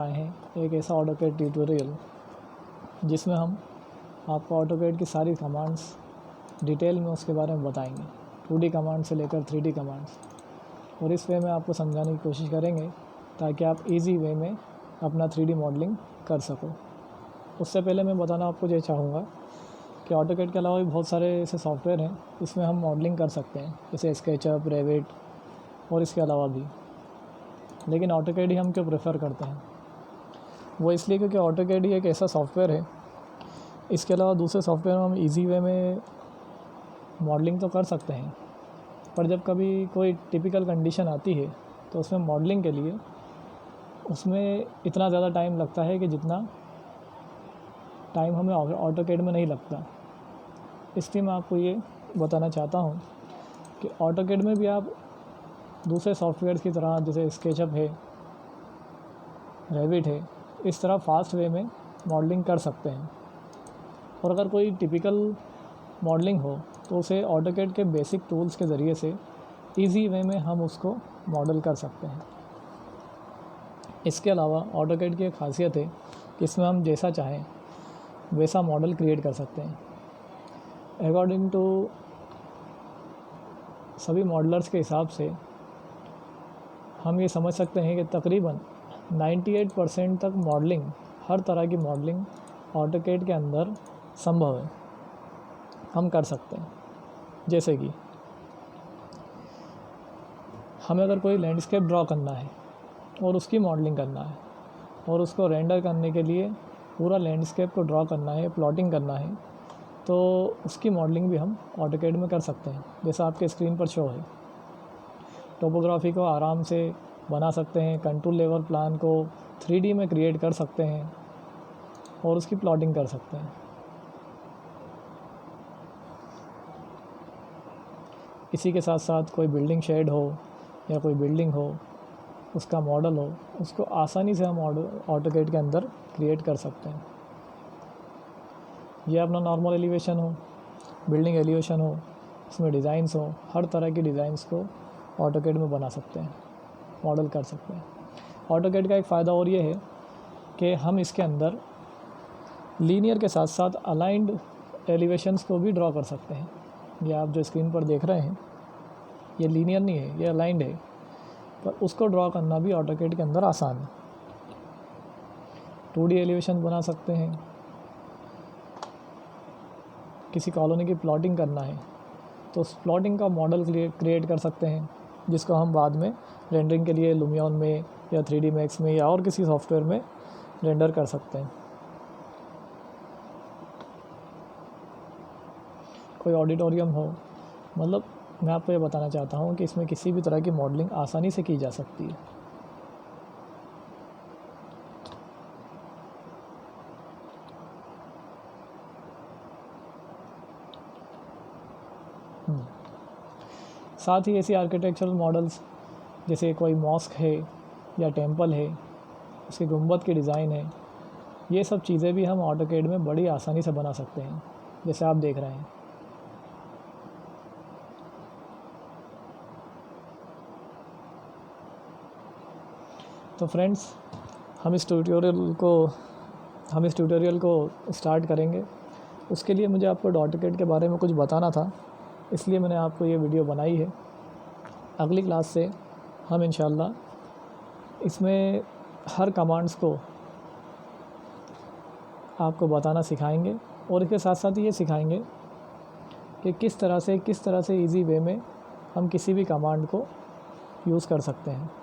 आए हैं एक ऐसा ऑटोकैड ट्यूटोरियल जिसमें हम आपको ऑटोकैड की सारी कमांड्स डिटेल में उसके बारे में बताएंगे। 2D कमांड से लेकर 3D कमांड्स, और इस वे में आपको समझाने की कोशिश करेंगे ताकि आप इजी वे में अपना 3D मॉडलिंग कर सको। उससे पहले मैं बताना आपको ये चाहूँगा कि ऑटोकैड के अलावा भी बहुत सारे ऐसे सॉफ्टवेयर हैं इसमें हम मॉडलिंग कर सकते हैं, जैसे स्केचअप, रेविट और इसके अलावा भी। लेकिन ऑटोकैड ही हम क्यों प्रेफर करते हैं? वो इसलिए क्योंकि ऑटोकैड ही एक ऐसा सॉफ्टवेयर है, इसके अलावा दूसरे सॉफ्टवेयर में हम इजी वे में मॉडलिंग तो कर सकते हैं, पर जब कभी कोई टिपिकल कंडीशन आती है तो उसमें मॉडलिंग के लिए उसमें इतना ज़्यादा टाइम लगता है कि जितना टाइम हमें ऑटोकैड में नहीं लगता। इसलिए मैं आपको ये बताना चाहता हूँ कि ऑटोकैड में भी आप दूसरे सॉफ्टवेयर की तरह, जैसे स्केचअप है, रेविट है, इस तरह फास्ट वे में मॉडलिंग कर सकते हैं। और अगर कोई टिपिकल मॉडलिंग हो तो उसे ऑटोकैड के बेसिक टूल्स के ज़रिए से इजी वे में हम उसको मॉडल कर सकते हैं। इसके अलावा ऑटोकैड की एक खासियत है कि इसमें हम जैसा चाहें वैसा मॉडल क्रिएट कर सकते हैं। अकॉर्डिंग टू सभी मॉडलर्स के हिसाब से हम ये समझ सकते हैं कि तकरीबन 98% तक मॉडलिंग, हर तरह की मॉडलिंग ऑटोकैड के अंदर संभव है, हम कर सकते हैं। जैसे कि हमें अगर कोई लैंडस्केप ड्रॉ करना है और उसकी मॉडलिंग करना है और उसको रेंडर करने के लिए पूरा लैंडस्केप को ड्रॉ करना है, प्लॉटिंग करना है, तो उसकी मॉडलिंग भी हम ऑटोकैड में कर सकते हैं, जैसा आपके स्क्रीन पर शो है। टोपोग्राफी को आराम से बना सकते हैं, कंटूर लेवल प्लान को 3D में क्रिएट कर सकते हैं और उसकी प्लॉटिंग कर सकते हैं। इसी के साथ साथ कोई बिल्डिंग शेड हो या कोई बिल्डिंग हो, उसका मॉडल हो, उसको आसानी से हम ऑटोकैड के अंदर क्रिएट कर सकते हैं। यह अपना नॉर्मल एलिवेशन हो, बिल्डिंग एलिवेशन हो, इसमें डिज़ाइंस हो, हर तरह की डिज़ाइंस को ऑटोकैड में बना सकते हैं, मॉडल कर सकते हैं। ऑटोकैड का एक फ़ायदा और ये है कि हम इसके अंदर लीनियर के साथ साथ अलाइंड एलिवेशंस को भी ड्रॉ कर सकते हैं। ये आप जो स्क्रीन पर देख रहे हैं, ये लीनियर नहीं है, ये अलाइंड है, पर उसको ड्रॉ करना भी ऑटोकैड के अंदर आसान है। 2D एलिवेशन बना सकते हैं, किसी कॉलोनी की प्लॉटिंग करना है तो उस प्लॉटिंग का मॉडल क्रिएट कर सकते हैं, जिसको हम बाद में रेंडरिंग के लिए लुमियन में या 3D मैक्स में या और किसी सॉफ्टवेयर में रेंडर कर सकते हैं। कोई ऑडिटोरियम हो, मतलब मैं आपको ये बताना चाहता हूँ कि इसमें किसी भी तरह की मॉडलिंग आसानी से की जा सकती है। साथ ही ऐसी आर्किटेक्चरल मॉडल्स जैसे कोई मॉस्क है या टेंपल है, उसके गुंबद की डिज़ाइन है, ये सब चीज़ें भी हम ऑटोकैड में बड़ी आसानी से बना सकते हैं, जैसे आप देख रहे हैं। तो फ्रेंड्स, हम इस ट्यूटोरियल को स्टार्ट करेंगे। उसके लिए मुझे आपको ऑटोकैड के बारे में कुछ बताना था, इसलिए मैंने आपको ये वीडियो बनाई है। अगली क्लास से हम इंशाल्लाह इसमें हर कमांड्स को आपको बताना सिखाएंगे, और इसके साथ साथ ये सिखाएंगे कि किस तरह से इजी वे में हम किसी भी कमांड को यूज़ कर सकते हैं।